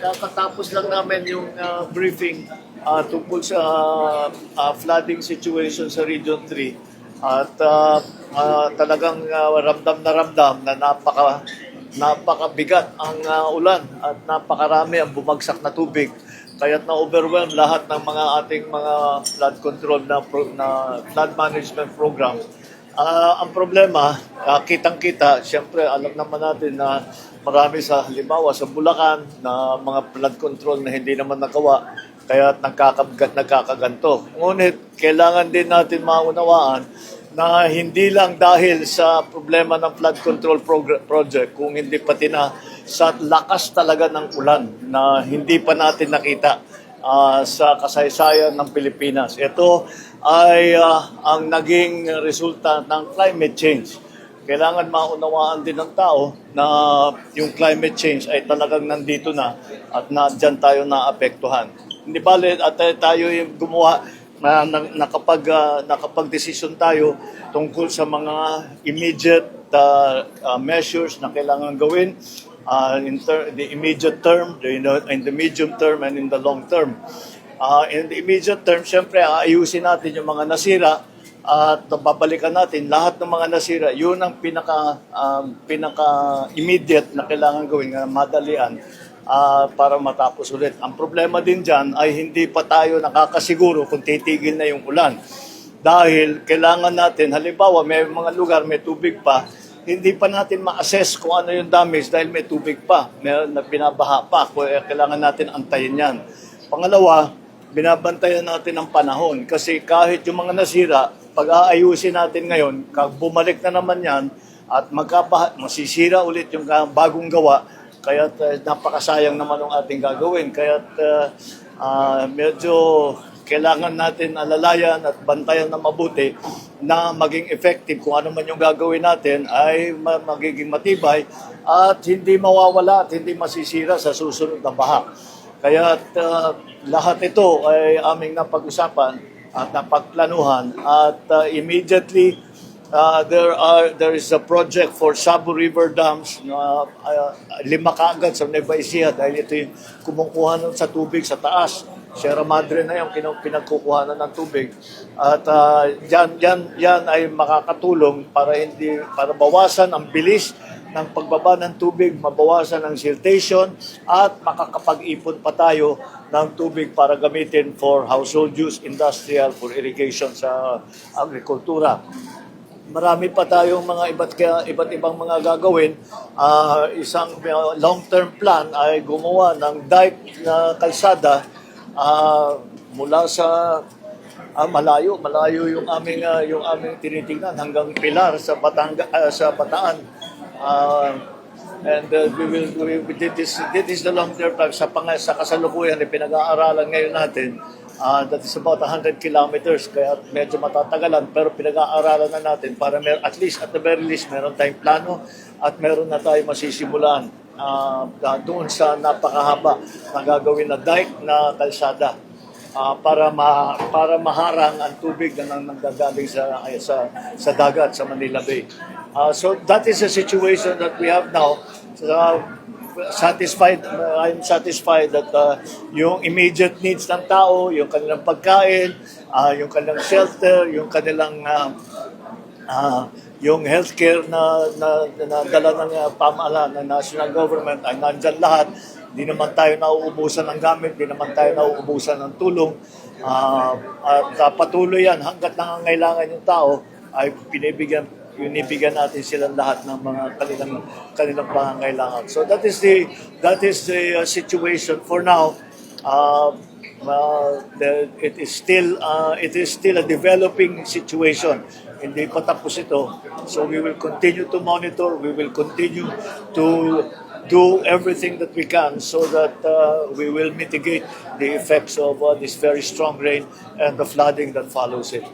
kakatapos lang namin yung briefing tungkol sa flooding situation sa Region 3 at talagang ramdam na napakabigat ang ulan at napakarami ang bumagsak na tubig. Kaya't na-overwhelm lahat ng mga ating mga flood control na flood management program. Ang problema, kitang-kita, siyempre alam naman natin na marami sa halimbawa sa Bulacan na mga flood control na hindi naman nagawa kaya nagkakaganto. Ngunit kailangan din natin maunawaan na hindi lang dahil sa problema ng flood control project, kung hindi pati na sa lakas talaga ng ulan na hindi pa natin nakita sa kasaysayan ng Pilipinas. Ito ay ang naging resulta ng climate change. Kailangan maunawaan din ng tao na yung climate change ay talagang nandito na at dyan tayo naapektuhan. Hindi bale at tayo yung gumawa na nakapag-desisyon tayo tungkol sa mga immediate measures na kailangan gawin the immediate term, in the medium term, and in the long term. In the immediate term, syempre, aayusin natin yung mga nasira at babalikan natin lahat ng mga nasira. Yun ang pinaka-immediate na kailangan gawin, na madalian para matapos ulit. Ang problema din dyan ay hindi pa tayo nakakasiguro kung titigil na yung ulan. Dahil kailangan natin, halimbawa may mga lugar may tubig pa, hindi pa natin ma-assess kung ano yung damage dahil may tubig pa, may binabaha pa. Kailangan natin antayin yan. Pangalawa, binabantayan natin ang panahon kasi kahit yung mga nasira, pag aayusin natin ngayon, bumalik na naman yan at masisira ulit yung bagong gawa, kaya napakasayang naman ang ating gagawin. Kaya medyo kailangan natin alalayan at bantayan na mabuti na maging effective kung ano man yung gagawin natin ay magiging matibay at hindi mawawala at hindi masisira sa susunod na baha. Kaya lahat ito ay aming napag-usapan at napagplanuhan at immediately there is a project for Sabo River Dams na 5 kaagad sa Nueva Ecija dahil ito yung kumukuha sa tubig sa taas. Sierra Madre na yung pinagkukuhanan ng tubig. At yan ay makakatulong para bawasan ang bilis ng pagbaba ng tubig, mabawasan ang siltation at makakapag-ipon pa tayo ng tubig para gamitin for household use, industrial, for irrigation sa agrikultura. Marami pa tayong mga iba't ibang mga gagawin. Isang long-term plan ay gumawa ng dike na kalsada mula sa malayo yung aming tinitingnan hanggang Pilar sa Bataan. And this is the long-term plan sa kasalukuyan na pinag-aaralan ngayon natin. That is about 100 kilometers, kaya medyo matatagalan, pero pinag-aaralan na natin para at the very least, meron tayong plano at meron na tayong masisimulan doon sa napakahaba na gagawin na dike na kalsada para maharang ang tubig na nanggagaling sa dagat sa Manila Bay. So that is the situation that we have now. I'm satisfied that yung immediate needs ng tao, yung kanilang pagkain, yung kanilang shelter, yung kanilang yung healthcare na dala ng pamahalaan ng national government ay nandyan lahat. Hindi naman tayo nauubusan ng gamit, hindi naman tayo nauubusan ng tulong. At patuloy yan hanggat nangangailangan yung tao ay binibigyan natin silang lahat ng mga kanilang pangangailangan. So that is the situation for now. It is still a developing situation. Hindi pa tapos ito. So we will continue to monitor. We will continue to do everything that we can so that we will mitigate the effects of this very strong rain and the flooding that follows it.